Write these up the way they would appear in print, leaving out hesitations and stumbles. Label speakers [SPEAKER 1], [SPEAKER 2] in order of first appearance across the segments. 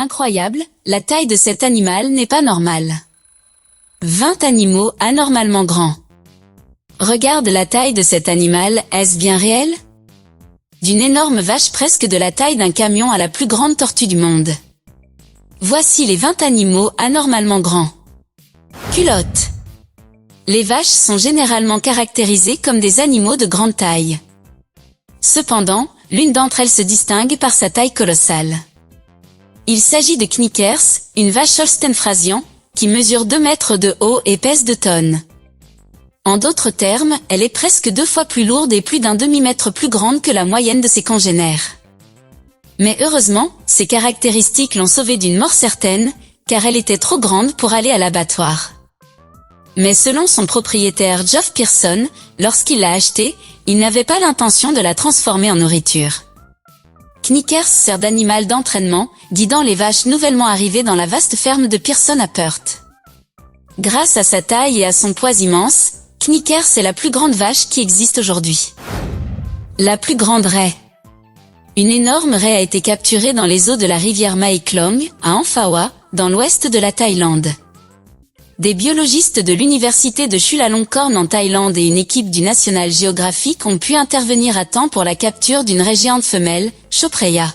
[SPEAKER 1] incroyable, la taille de cet animal n'est pas normale. 20 animaux anormalement grands. Regarde la taille de cet animal, est-ce bien réel? D'une énorme vache presque de la taille d'un camion à la plus grande tortue du monde. Voici les 20 animaux anormalement grands. Culotte. Les vaches sont généralement caractérisées comme des animaux de grande taille. Cependant, l'une d'entre elles se distingue par sa taille colossale. Il s'agit de Knickers, une vache Holstein Friesian, qui mesure 2 mètres de haut et pèse 2 tonnes. En d'autres termes, elle est presque 2 fois plus lourde et plus d'un demi-mètre plus grande que la moyenne de ses congénères. Mais heureusement, ces caractéristiques l'ont sauvée d'une mort certaine, car elle était trop grande pour aller à l'abattoir. Mais selon son propriétaire Geoff Pearson, lorsqu'il l'a achetée, il n'avait pas l'intention de la transformer en nourriture. Knickers sert d'animal d'entraînement, guidant les vaches nouvellement arrivées dans la vaste ferme de Pearson à Perth. Grâce à sa taille et à son poids immense, Knickers est la plus grande vache qui existe aujourd'hui. La plus grande raie. Une énorme raie a été capturée dans les eaux de la rivière Mae Klong, à Amphawa, dans l'ouest de la Thaïlande. Des biologistes de l'université de Chulalongkorn en Thaïlande et une équipe du National Geographic ont pu intervenir à temps pour la capture d'une raie géante femelle, Chopreya.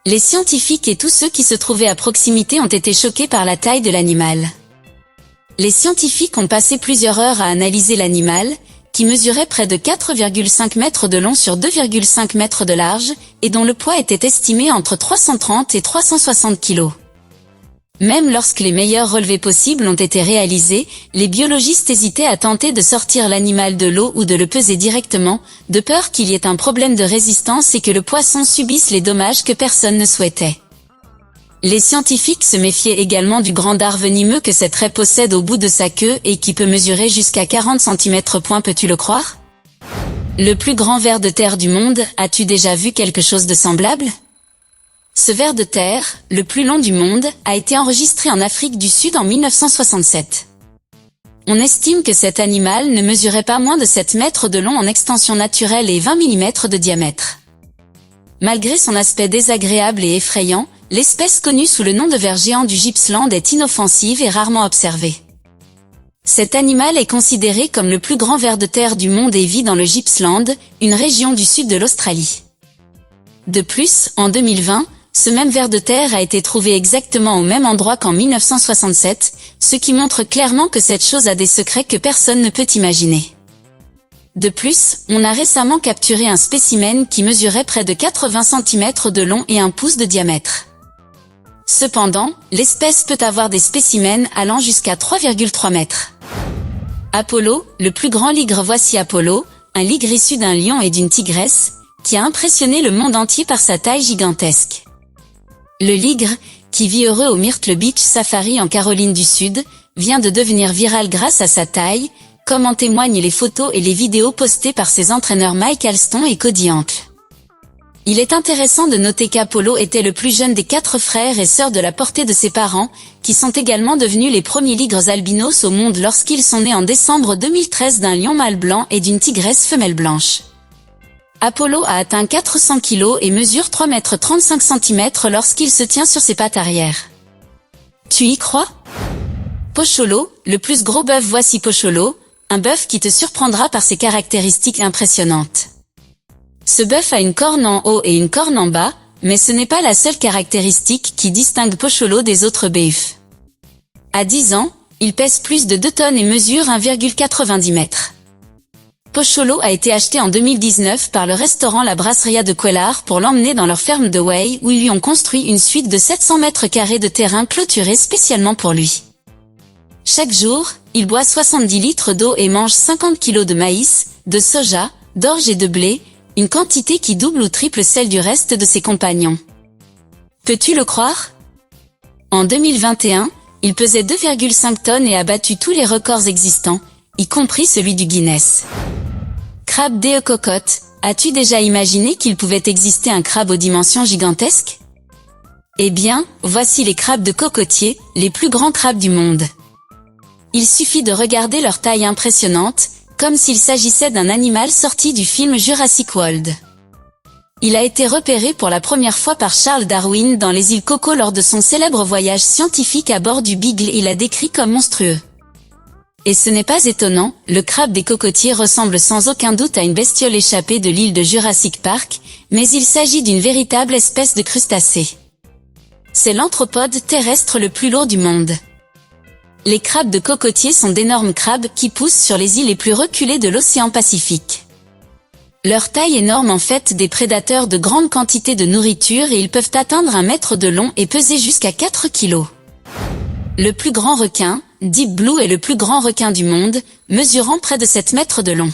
[SPEAKER 1] Les scientifiques et tous ceux qui se trouvaient à proximité ont été choqués par la taille de l'animal. Les scientifiques ont passé plusieurs heures à analyser l'animal, qui mesurait près de 4,5 mètres de long sur 2,5 mètres de large, et dont le poids était estimé entre 330 et 360 kg. Même lorsque les meilleurs relevés possibles ont été réalisés, les biologistes hésitaient à tenter de sortir l'animal de l'eau ou de le peser directement, de peur qu'il y ait un problème de résistance et que le poisson subisse les dommages que personne ne souhaitait. Les scientifiques se méfiaient également du grand dard venimeux que cette raie possède au bout de sa queue et qui peut mesurer jusqu'à 40 cm. Peux-tu le croire? Le plus grand ver de terre du monde, as-tu déjà vu quelque chose de semblable? Ce ver de terre, le plus long du monde, a été enregistré en Afrique du Sud en 1967. On estime que cet animal ne mesurait pas moins de 7 mètres de long en extension naturelle et 20 mm de diamètre. Malgré son aspect désagréable et effrayant, l'espèce connue sous le nom de ver géant du Gippsland est inoffensive et rarement observée. Cet animal est considéré comme le plus grand ver de terre du monde et vit dans le Gippsland, une région du sud de l'Australie. De plus, en 2020, ce même ver de terre a été trouvé exactement au même endroit qu'en 1967, ce qui montre clairement que cette chose a des secrets que personne ne peut imaginer. De plus, on a récemment capturé un spécimen qui mesurait près de 80 cm de long et 1 pouce de diamètre. Cependant, l'espèce peut avoir des spécimens allant jusqu'à 3,3 mètres. Apollo, le plus grand ligre. Voici Apollo, un ligre issu d'un lion et d'une tigresse, qui a impressionné le monde entier par sa taille gigantesque. Le ligre, qui vit heureux au Myrtle Beach Safari en Caroline du Sud, vient de devenir viral grâce à sa taille, comme en témoignent les photos et les vidéos postées par ses entraîneurs Mike Alston et Cody Ankle. Il est intéressant de noter qu'Apollo était le plus jeune des 4 frères et sœurs de la portée de ses parents, qui sont également devenus les premiers ligres albinos au monde lorsqu'ils sont nés en décembre 2013 d'un lion mâle blanc et d'une tigresse femelle blanche. Apollo a atteint 400 kg et mesure 3,35 m lorsqu'il se tient sur ses pattes arrière. Tu y crois? Pocholo, le plus gros bœuf. Voici Pocholo, un bœuf qui te surprendra par ses caractéristiques impressionnantes. Ce bœuf a une corne en haut et une corne en bas, mais ce n'est pas la seule caractéristique qui distingue Pocholo des autres bœufs. À 10 ans, il pèse plus de 2 tonnes et mesure 1,90 m. Pocholo a été acheté en 2019 par le restaurant La Brasseria de Quellar pour l'emmener dans leur ferme de Way où ils lui ont construit une suite de 700 mètres carrés de terrain clôturé spécialement pour lui. Chaque jour, il boit 70 litres d'eau et mange 50 kg de maïs, de soja, d'orge et de blé, une quantité qui double ou triple celle du reste de ses compagnons. Peux-tu le croire? En 2021, il pesait 2,5 tonnes et a battu tous les records existants, y compris celui du Guinness. Crabe des cocottes, as-tu déjà imaginé qu'il pouvait exister un crabe aux dimensions gigantesques? Eh bien, voici les crabes de cocotier, les plus grands crabes du monde. Il suffit de regarder leur taille impressionnante, comme s'il s'agissait d'un animal sorti du film Jurassic World. Il a été repéré pour la première fois par Charles Darwin dans les îles Coco lors de son célèbre voyage scientifique à bord du Beagle. Il l'a décrit comme monstrueux. Et ce n'est pas étonnant, le crabe des cocotiers ressemble sans aucun doute à une bestiole échappée de l'île de Jurassic Park, mais il s'agit d'une véritable espèce de crustacé. C'est l'anthropode terrestre le plus lourd du monde. Les crabes de cocotier sont d'énormes crabes qui poussent sur les îles les plus reculées de l'océan Pacifique. Leur taille énorme en fait des prédateurs de grandes quantités de nourriture et ils peuvent atteindre 1 mètre de long et peser jusqu'à 4 kilos. Le plus grand requin, Deep Blue, est le plus grand requin du monde, mesurant près de 7 mètres de long.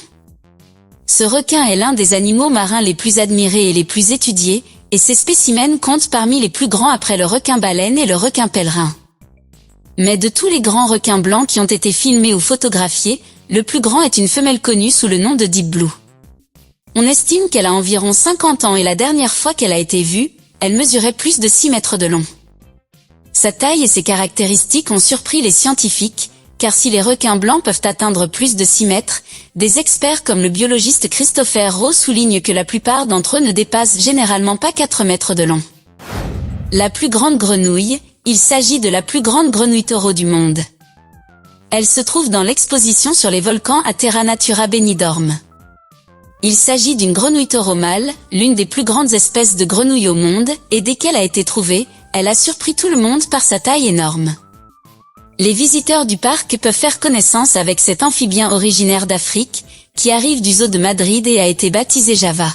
[SPEAKER 1] Ce requin est l'un des animaux marins les plus admirés et les plus étudiés, et ses spécimens comptent parmi les plus grands après le requin-baleine et le requin pèlerin. Mais de tous les grands requins blancs qui ont été filmés ou photographiés, le plus grand est une femelle connue sous le nom de Deep Blue. On estime qu'elle a environ 50 ans et la dernière fois qu'elle a été vue, elle mesurait plus de 6 mètres de long. Sa taille et ses caractéristiques ont surpris les scientifiques, car si les requins blancs peuvent atteindre plus de 6 mètres, des experts comme le biologiste Christopher Rowe soulignent que la plupart d'entre eux ne dépassent généralement pas 4 mètres de long. La plus grande grenouille, il s'agit de la plus grande grenouille taureau du monde. Elle se trouve dans l'exposition sur les volcans à Terra Natura Benidorm. Il s'agit d'une grenouille taureau mâle, l'une des plus grandes espèces de grenouilles au monde, et dès qu'elle a été trouvée, elle a surpris tout le monde par sa taille énorme. Les visiteurs du parc peuvent faire connaissance avec cet amphibien originaire d'Afrique, qui arrive du zoo de Madrid et a été baptisé Java.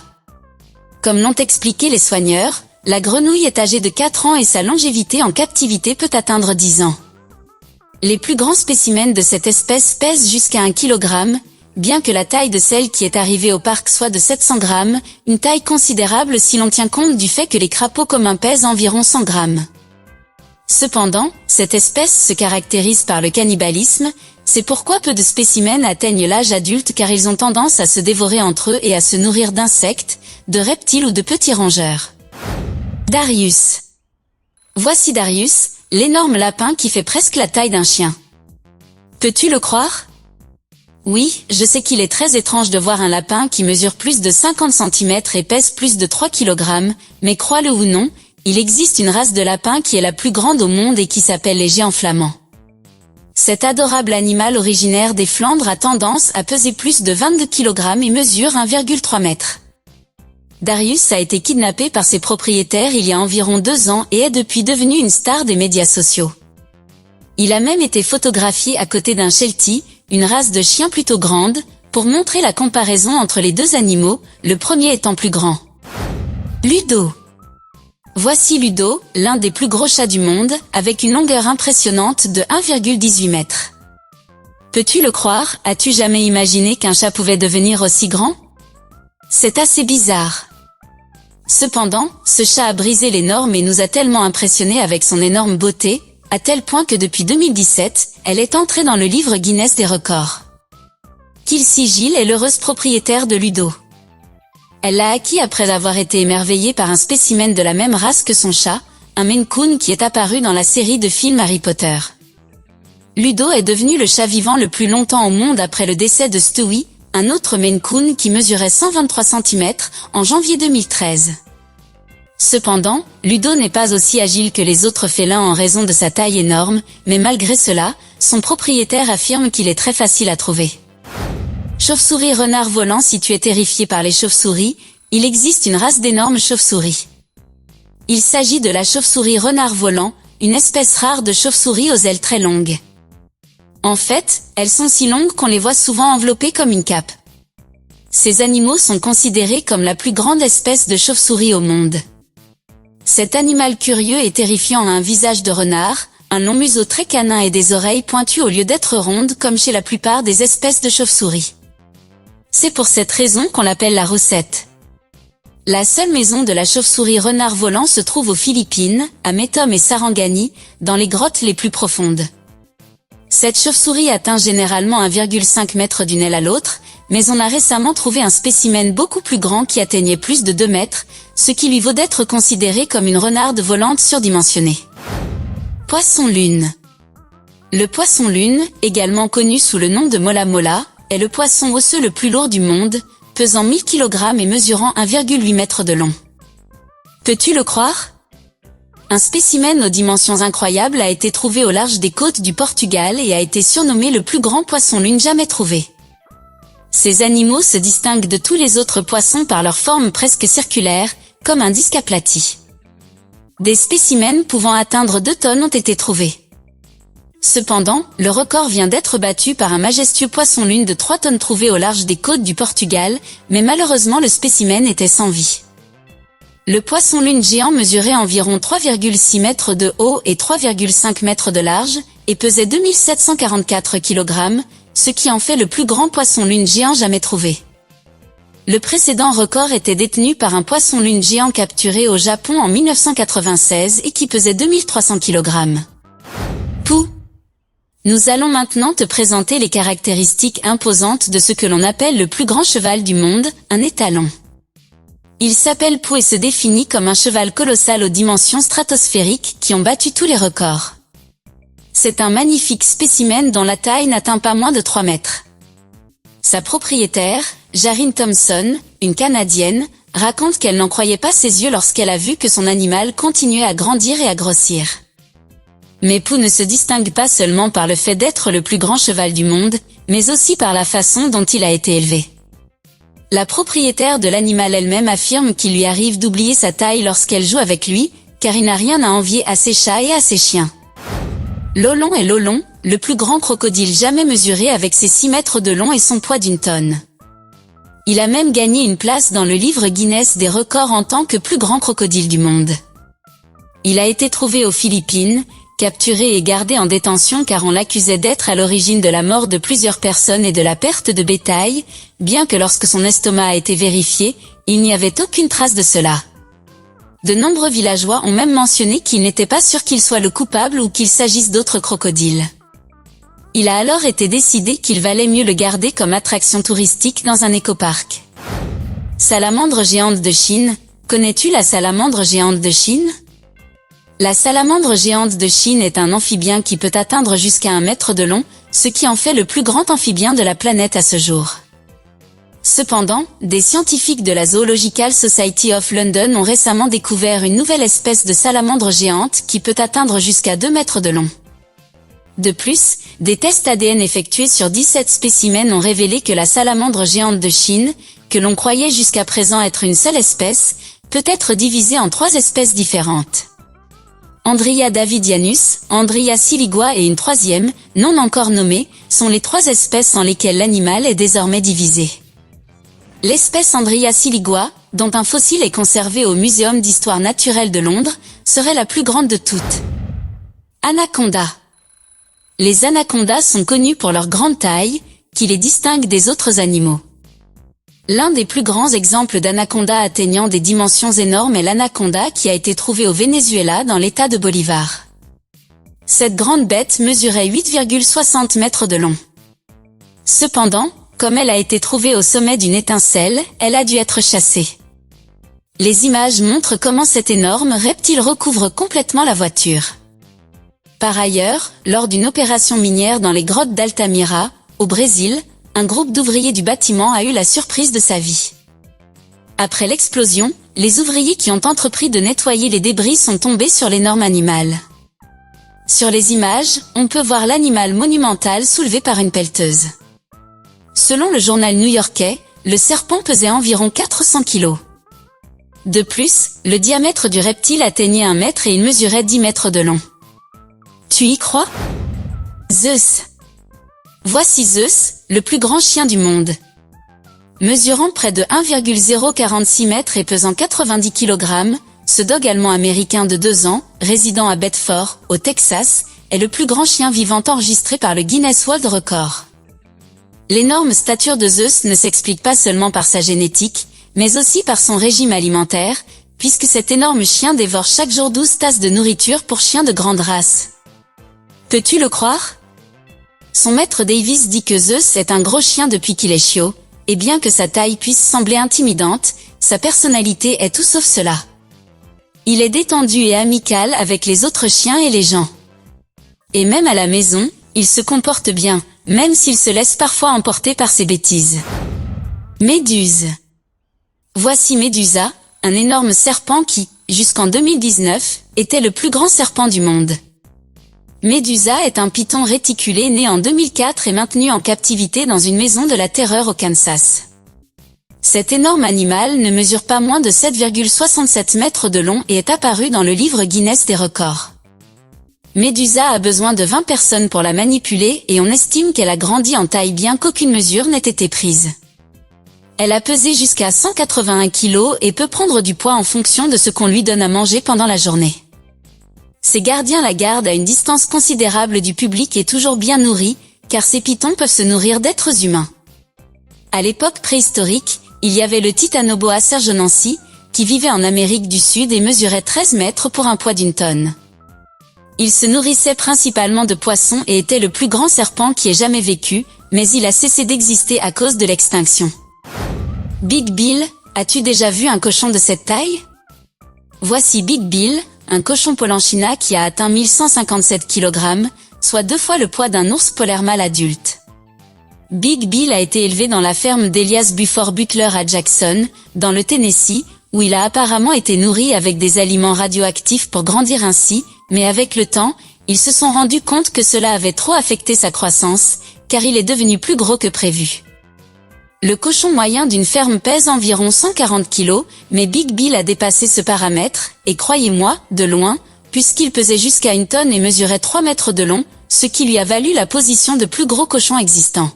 [SPEAKER 1] Comme l'ont expliqué les soigneurs, la grenouille est âgée de 4 ans et sa longévité en captivité peut atteindre 10 ans. Les plus grands spécimens de cette espèce pèsent jusqu'à 1 kg, bien que la taille de celle qui est arrivée au parc soit de 700 grammes, une taille considérable si l'on tient compte du fait que les crapauds communs pèsent environ 100 grammes. Cependant, cette espèce se caractérise par le cannibalisme, c'est pourquoi peu de spécimens atteignent l'âge adulte car ils ont tendance à se dévorer entre eux et à se nourrir d'insectes, de reptiles ou de petits rongeurs. Darius. Voici Darius, l'énorme lapin qui fait presque la taille d'un chien. Peux-tu le croire ? Oui, je sais qu'il est très étrange de voir un lapin qui mesure plus de 50 cm et pèse plus de 3 kg, mais crois-le ou non, il existe une race de lapins qui est la plus grande au monde et qui s'appelle les géants flamands. Cet adorable animal originaire des Flandres a tendance à peser plus de 22 kg et mesure 1,3 m. Darius a été kidnappé par ses propriétaires il y a environ 2 ans et est depuis devenu une star des médias sociaux. Il a même été photographié à côté d'un Sheltie, une race de chiens plutôt grande, pour montrer la comparaison entre les deux animaux, le premier étant plus grand. Ludo. Voici Ludo, l'un des plus gros chats du monde, avec une longueur impressionnante de 1,18 m. Peux-tu le croire, as-tu jamais imaginé qu'un chat pouvait devenir aussi grand ? C'est assez bizarre. Cependant, ce chat a brisé les normes et nous a tellement impressionnés avec son énorme beauté, à tel point que depuis 2017, elle est entrée dans le livre Guinness des records. Kelsey Gill est l'heureuse propriétaire de Ludo. Elle l'a acquis après avoir été émerveillée par un spécimen de la même race que son chat, un Maine Coon qui est apparu dans la série de films Harry Potter. Ludo est devenu le chat vivant le plus longtemps au monde après le décès de Stewie, un autre Maine Coon qui mesurait 123 cm, en janvier 2013. Cependant, Ludo n'est pas aussi agile que les autres félins en raison de sa taille énorme, mais malgré cela, son propriétaire affirme qu'il est très facile à trouver. Chauve-souris renard volant. Si tu es terrifié par les chauves-souris, il existe une race d'énormes chauves-souris. Il s'agit de la chauve-souris renard volant, une espèce rare de chauve-souris aux ailes très longues. En fait, elles sont si longues qu'on les voit souvent enveloppées comme une cape. Ces animaux sont considérés comme la plus grande espèce de chauve-souris au monde. Cet animal curieux et terrifiant a un visage de renard, un long museau très canin et des oreilles pointues au lieu d'être rondes comme chez la plupart des espèces de chauves-souris. C'est pour cette raison qu'on l'appelle la roussette. La seule maison de la chauve-souris renard volant se trouve aux Philippines, à Metom et Sarangani, dans les grottes les plus profondes. Cette chauve-souris atteint généralement 1,5 m d'une aile à l'autre, mais on a récemment trouvé un spécimen beaucoup plus grand qui atteignait plus de 2 mètres, ce qui lui vaut d'être considéré comme une renarde volante surdimensionnée. Poisson-lune. Le poisson-lune, également connu sous le nom de mola mola, est le poisson osseux le plus lourd du monde, pesant 1000 kg et mesurant 1,8 m de long. Peux-tu le croire? Un spécimen aux dimensions incroyables a été trouvé au large des côtes du Portugal et a été surnommé le plus grand poisson-lune jamais trouvé. Ces animaux se distinguent de tous les autres poissons par leur forme presque circulaire, comme un disque aplati. Des spécimens pouvant atteindre 2 tonnes ont été trouvés. Cependant, le record vient d'être battu par un majestueux poisson-lune de 3 tonnes trouvé au large des côtes du Portugal, mais malheureusement le spécimen était sans vie. Le poisson-lune géant mesurait environ 3,6 mètres de haut et 3,5 mètres de large, et pesait 2744 kg, ce qui en fait le plus grand poisson-lune géant jamais trouvé. Le précédent record était détenu par un poisson-lune géant capturé au Japon en 1996 et qui pesait 2300 kg. Pou! Nous allons maintenant te présenter les caractéristiques imposantes de ce que l'on appelle le plus grand cheval du monde, un étalon. Il s'appelle Pou et se définit comme un cheval colossal aux dimensions stratosphériques qui ont battu tous les records. C'est un magnifique spécimen dont la taille n'atteint pas moins de 3 mètres. Sa propriétaire, Jarine Thompson, une Canadienne, raconte qu'elle n'en croyait pas ses yeux lorsqu'elle a vu que son animal continuait à grandir et à grossir. Mais Pou ne se distingue pas seulement par le fait d'être le plus grand cheval du monde, mais aussi par la façon dont il a été élevé. La propriétaire de l'animal elle-même affirme qu'il lui arrive d'oublier sa taille lorsqu'elle joue avec lui, car il n'a rien à envier à ses chats et à ses chiens. Lolon est Lolon, le plus grand crocodile jamais mesuré avec ses 6 mètres de long et son poids d'1 tonne. Il a même gagné une place dans le livre Guinness des records en tant que plus grand crocodile du monde. Il a été trouvé aux Philippines, capturé et gardé en détention car on l'accusait d'être à l'origine de la mort de plusieurs personnes et de la perte de bétail, bien que lorsque son estomac a été vérifié, il n'y avait aucune trace de cela. De nombreux villageois ont même mentionné qu'ils n'étaient pas sûrs qu'il soit le coupable ou qu'il s'agisse d'autres crocodiles. Il a alors été décidé qu'il valait mieux le garder comme attraction touristique dans un écoparc. Salamandre géante de Chine, connais-tu la salamandre géante de Chine? La salamandre géante de Chine est un amphibien qui peut atteindre jusqu'à 1 mètre de long, ce qui en fait le plus grand amphibien de la planète à ce jour. Cependant, des scientifiques de la Zoological Society of London ont récemment découvert une nouvelle espèce de salamandre géante qui peut atteindre jusqu'à 2 mètres de long. De plus, des tests ADN effectués sur 17 spécimens ont révélé que la salamandre géante de Chine, que l'on croyait jusqu'à présent être une seule espèce, peut être divisée en 3 espèces différentes. Andria davidianus, Andria siligua et une 3e, non encore nommée, sont les 3 espèces en lesquelles l'animal est désormais divisé. L'espèce Andria siligua, dont un fossile est conservé au Muséum d'histoire naturelle de Londres, serait la plus grande de toutes. Anaconda. Les anacondas sont connus pour leur grande taille, qui les distingue des autres animaux. L'un des plus grands exemples d'anaconda atteignant des dimensions énormes est l'anaconda qui a été trouvé au Venezuela dans l'état de Bolívar. Cette grande bête mesurait 8,60 mètres de long. Cependant, comme elle a été trouvée au sommet d'une étincelle, elle a dû être chassée. Les images montrent comment cet énorme reptile recouvre complètement la voiture. Par ailleurs, lors d'une opération minière dans les grottes d'Altamira, au Brésil, un groupe d'ouvriers du bâtiment a eu la surprise de sa vie. Après l'explosion, les ouvriers qui ont entrepris de nettoyer les débris sont tombés sur l'énorme animal. Sur les images, on peut voir l'animal monumental soulevé par une pelleteuse. Selon le journal new-yorkais, le serpent pesait environ 400 kg. De plus, le diamètre du reptile atteignait 1 mètre et il mesurait 10 mètres de long. Tu y crois? Zeus. Voici Zeus, le plus grand chien du monde. Mesurant près de 1,046 mètres et pesant 90 kg, ce dog allemand américain de 2 ans, résidant à Bedford, au Texas, est le plus grand chien vivant enregistré par le Guinness World Record. L'énorme stature de Zeus ne s'explique pas seulement par sa génétique, mais aussi par son régime alimentaire, puisque cet énorme chien dévore chaque jour 12 tasses de nourriture pour chiens de grande race. Peux-tu le croire? Son maître Davis dit que Zeus est un gros chien depuis qu'il est chiot, et bien que sa taille puisse sembler intimidante, sa personnalité est tout sauf cela. Il est détendu et amical avec les autres chiens et les gens. Et même à la maison, il se comporte bien, même s'il se laisse parfois emporter par ses bêtises. Méduse. Voici Médusa, un énorme serpent qui, jusqu'en 2019, était le plus grand serpent du monde. Médusa est un python réticulé né en 2004 et maintenu en captivité dans une maison de la terreur au Kansas. Cet énorme animal ne mesure pas moins de 7,67 mètres de long et est apparu dans le livre Guinness des records. Médusa a besoin de 20 personnes pour la manipuler et on estime qu'elle a grandi en taille bien qu'aucune mesure n'ait été prise. Elle a pesé jusqu'à 181 kg et peut prendre du poids en fonction de ce qu'on lui donne à manger pendant la journée. Ses gardiens la gardent à une distance considérable du public et toujours bien nourris, car ces pythons peuvent se nourrir d'êtres humains. À l'époque préhistorique, il y avait le Titanoboa sergenensis, qui vivait en Amérique du Sud et mesurait 13 mètres pour un poids d'1 tonne. Il se nourrissait principalement de poissons et était le plus grand serpent qui ait jamais vécu, mais il a cessé d'exister à cause de l'extinction. Big Bill, as-tu déjà vu un cochon de cette taille? Voici Big Bill, un cochon polanchina qui a atteint 1157 kg, soit 2 fois le poids d'un ours polaire mâle adulte. Big Bill a été élevé dans la ferme d'Elias Buford Butler à Jackson, dans le Tennessee, où il a apparemment été nourri avec des aliments radioactifs pour grandir ainsi, mais avec le temps, ils se sont rendus compte que cela avait trop affecté sa croissance, car il est devenu plus gros que prévu. Le cochon moyen d'une ferme pèse environ 140 kg, mais Big Bill a dépassé ce paramètre, et croyez-moi, de loin, puisqu'il pesait jusqu'à 1 tonne et mesurait 3 mètres de long, ce qui lui a valu la position de plus gros cochon existant.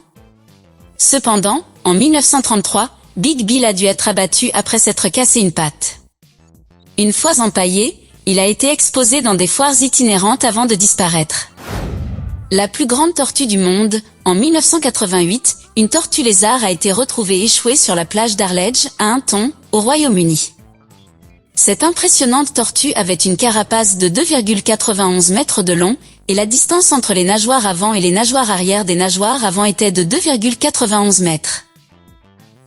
[SPEAKER 1] Cependant, en 1933, Big Bill a dû être abattu après s'être cassé une patte. Une fois empaillé, il a été exposé dans des foires itinérantes avant de disparaître. La plus grande tortue du monde, en 1988, une tortue lézard a été retrouvée échouée sur la plage d'Arledge, à Hunton, au Royaume-Uni. Cette impressionnante tortue avait une carapace de 2,91 mètres de long, et la distance entre les nageoires avant et les nageoires arrière des nageoires avant était de 2,91 mètres.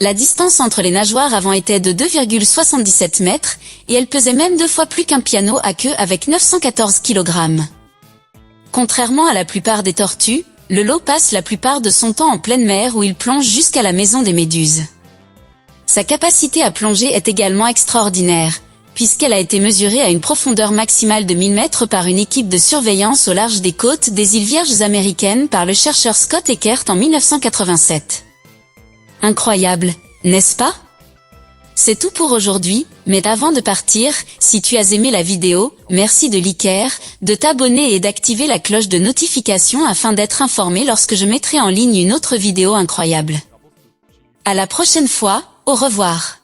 [SPEAKER 1] La distance entre les nageoires avant était de 2,77 mètres, et elle pesait même 2 fois plus qu'un piano à queue avec 914 kg. Contrairement à la plupart des tortues, le lot passe la plupart de son temps en pleine mer où il plonge jusqu'à la maison des méduses. Sa capacité à plonger est également extraordinaire, puisqu'elle a été mesurée à une profondeur maximale de 1000 mètres par une équipe de surveillance au large des côtes des îles Vierges américaines par le chercheur Scott Eckert en 1987. Incroyable, n'est-ce pas? C'est tout pour aujourd'hui, mais avant de partir, si tu as aimé la vidéo, merci de liker, de t'abonner et d'activer la cloche de notification afin d'être informé lorsque je mettrai en ligne une autre vidéo incroyable. À la prochaine fois, au revoir.